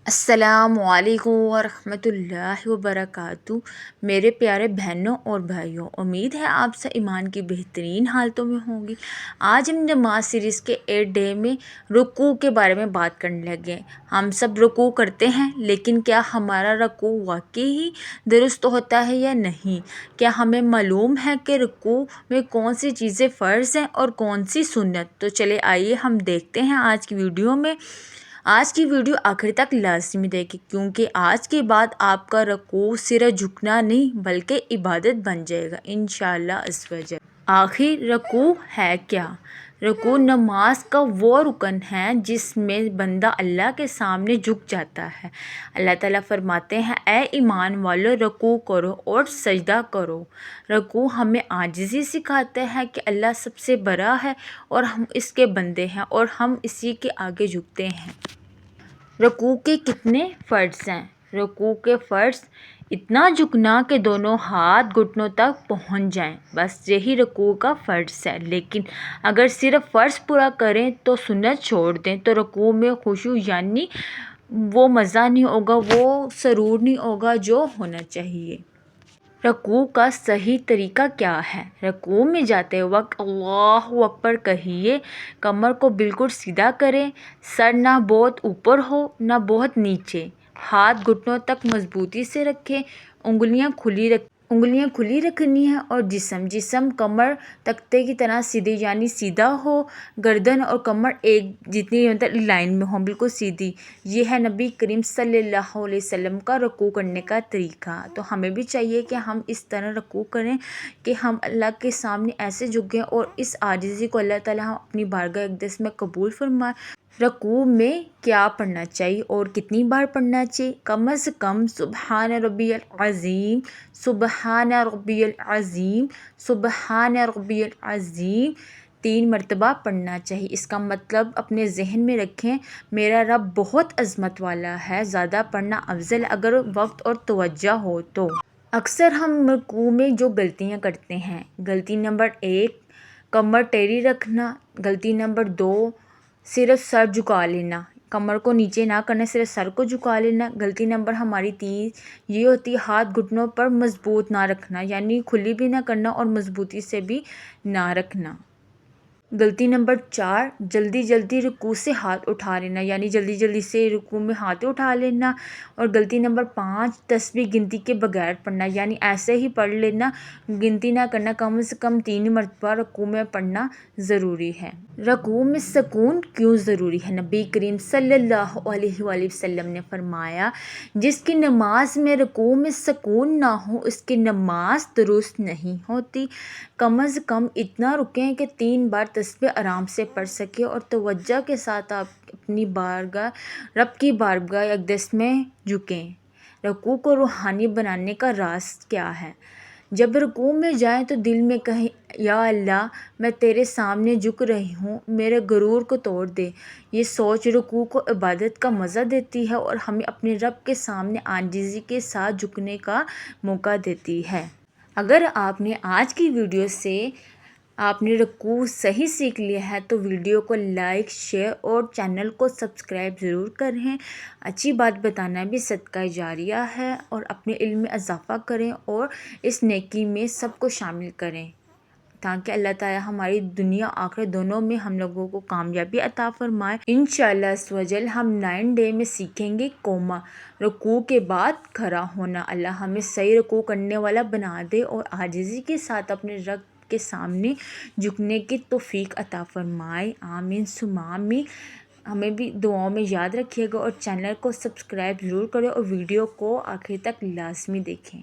السلام علیکم ورحمۃ اللہ وبرکاتہ۔ میرے پیارے بہنوں اور بھائیوں، امید ہے آپ سے ایمان کی بہترین حالتوں میں ہوں گی۔ آج ہم نماز سیریز کے 8 ڈے میں رکوع کے بارے میں بات کرنے لگے ہیں۔ ہم سب رکوع کرتے ہیں، لیکن کیا ہمارا رکوع واقعی ہی درست ہوتا ہے یا نہیں؟ کیا ہمیں معلوم ہے کہ رکوع میں کون سی چیزیں فرض ہیں اور کون سی سنت؟ تو چلے آئیے ہم دیکھتے ہیں آج کی ویڈیو میں۔ آج کی ویڈیو آخر تک لازمی دیکھیں، کیونکہ آج کے بعد آپ کا رکوع صرف جھکنا نہیں بلکہ عبادت بن جائے گا انشاءاللہ عز و جل۔ آخر رکوع ہے کیا؟ رکوع نماز کا وہ رکن ہے جس میں بندہ اللہ کے سامنے جھک جاتا ہے۔ اللہ تعالیٰ فرماتے ہیں، اے ایمان والو، رکوع کرو اور سجدہ کرو۔ رکوع ہمیں عاجزی سکھاتا ہے کہ اللہ سب سے بڑا ہے اور ہم اس کے بندے ہیں اور ہم اسی کے آگے جھکتے ہیں۔ رکوع کے کتنے فرض ہیں؟ رکوع کے فرض: اتنا جھکنا کہ دونوں ہاتھ گھٹنوں تک پہنچ جائیں، بس یہی رکوع کا فرض ہے۔ لیکن اگر صرف فرض پورا کریں تو سنت چھوڑ دیں تو رکوع میں خشوع یعنی وہ مزہ نہیں ہوگا، وہ سرور نہیں ہوگا جو ہونا چاہیے۔ رکوع کا صحیح طریقہ کیا ہے؟ رکوع میں جاتے وقت اللہ اکبر کہیے، کمر کو بالکل سیدھا کریں، سر نہ بہت اوپر ہو نہ بہت نیچے، ہاتھ گھٹنوں تک مضبوطی سے رکھیں، انگلیاں کھلی رکھنی ہیں اور جسم کمر تختے کی طرح سیدھی یعنی سیدھا ہو، گردن اور کمر ایک جتنی لائن میں ہوں، بالکل سیدھی۔ یہ ہے نبی کریم صلی اللہ علیہ وسلم کا رکوع کرنے کا طریقہ۔ تو ہمیں بھی چاہیے کہ ہم اس طرح رکوع کریں کہ ہم اللہ کے سامنے ایسے جھکیں اور اس عاجزی کو اللہ تعالیٰ اپنی بارگاہ اقدس میں قبول فرمائے۔ رکوع میں کیا پڑھنا چاہیے اور کتنی بار پڑھنا چاہیے؟ کم از کم سبحان ربی العظیم، سبحان ربی العظیم، سبحان ربی العظیم 3 مرتبہ پڑھنا چاہیے۔ اس کا مطلب اپنے ذہن میں رکھیں، میرا رب بہت عظمت والا ہے۔ زیادہ پڑھنا افضل اگر وقت اور توجہ ہو تو۔ اکثر ہم رکوع میں جو غلطیاں کرتے ہیں: غلطی نمبر 1، کمر ٹیڑھی رکھنا۔ غلطی نمبر 2، صرف سر جھکا لینا، کمر کو نیچے نہ کرنا، صرف سر کو جھکا لینا۔ غلطی نمبر ہماری 3 یہ ہوتی ہے، ہاتھ گھٹنوں پر مضبوط نہ رکھنا، یعنی کھلی بھی نہ کرنا اور مضبوطی سے بھی نہ رکھنا۔ غلطی نمبر 4، جلدی رکوع سے ہاتھ اٹھا لینا، یعنی جلدی سے رکوع میں ہاتھ اٹھا لینا۔ اور غلطی نمبر 5، تسبیح گنتی کے بغیر پڑھنا، یعنی ایسے ہی پڑھ لینا، گنتی نہ کرنا۔ کم از کم 3 مرتبہ رکوع میں پڑھنا ضروری ہے۔ رکوع میں سکون کیوں ضروری ہے؟ نبی کریم صلی اللہ علیہ وآلہ وسلم نے فرمایا، جس کی نماز میں رکوع میں سکون نہ ہو اس کی نماز درست نہیں ہوتی۔ کم از کم اتنا رکیں کہ 3 بار تسبیح آرام سے پڑھ سکیں اور توجہ کے ساتھ آپ اپنی رب کی بارگاہ اقدس میں جھکیں۔ رکوع کو روحانی بنانے کا راز کیا ہے؟ جب رکوع میں جائیں تو دل میں کہیں، یا اللہ میں تیرے سامنے جھک رہی ہوں، میرے غرور کو توڑ دے۔ یہ سوچ رکوع کو عبادت کا مزہ دیتی ہے اور ہمیں اپنے رب کے سامنے عاجزی کے ساتھ جھکنے کا موقع دیتی ہے۔ اگر آپ نے آج کی ویڈیو سے آپ نے رکوع صحیح سیکھ لیا ہے تو ویڈیو کو لائک، شیئر اور چینل کو سبسکرائب ضرور کریں۔ اچھی بات بتانا بھی صدقہ جاریہ ہے، اور اپنے علم میں اضافہ کریں اور اس نیکی میں سب کو شامل کریں تاکہ اللہ تعالیٰ ہماری دنیا آخرت دونوں میں ہم لوگوں کو کامیابی عطا فرمائے۔ انشاءاللہ عز و جل ہم 9 ڈے میں سیکھیں گے قوما، رکوع کے بعد کھڑا ہونا۔ اللہ ہمیں صحیح رکوع کرنے والا بنا دے اور عاجزی کے ساتھ اپنے رب کے سامنے جھکنے کی توفیق عطا فرمائے، آمین ثم آمین۔ ہمیں بھی دعاؤں میں یاد رکھیے گا اور چینل کو سبسکرائب ضرور کریں اور ویڈیو کو آخر تک لازمی دیکھیں۔